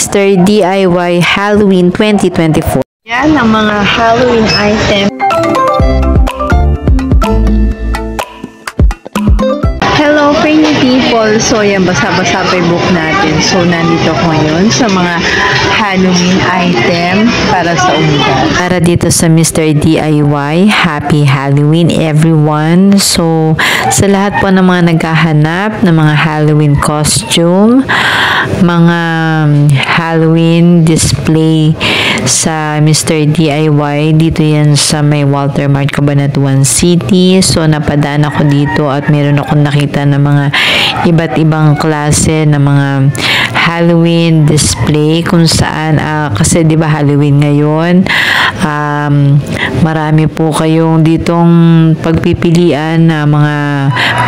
Mr. DIY Halloween 2024. Yan ang mga Halloween item. Hello, pretty people! So, yan, basa-basa pa yung book natin. So, nandito ko ngayon sa mga Halloween item para sa umulan. Para dito sa Mr. DIY, Happy Halloween everyone! So, sa lahat po ng mga naghahanap ng mga Halloween costume, mga Halloween display sa Mr. DIY, dito yan sa may Walter Mart, Cabanatuan City. So, napadaan ako dito at meron akong nakita ng mga iba't ibang klase ng mga Halloween display kung saan, kasi di ba Halloween ngayon, marami po kayong ditong pagpipilian na mga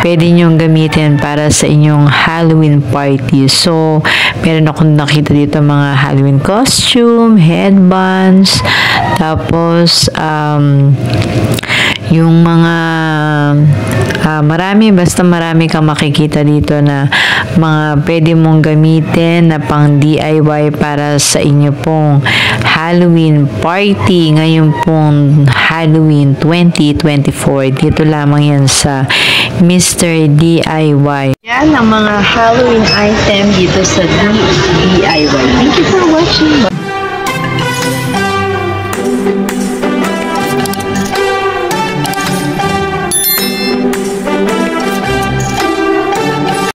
pwede nyong gamitin para sa inyong Halloween party. So, meron akong nakita dito mga Halloween costume, headbands, tapos yung mga basta marami kang makikita dito na mga pwede mong gamitin na pang DIY para sa inyo pong Halloween party ngayon pong Halloween 2024. Dito lamang yan sa Mr. DIY. Yan ang mga Halloween item dito sa DIY. Thank you for watching.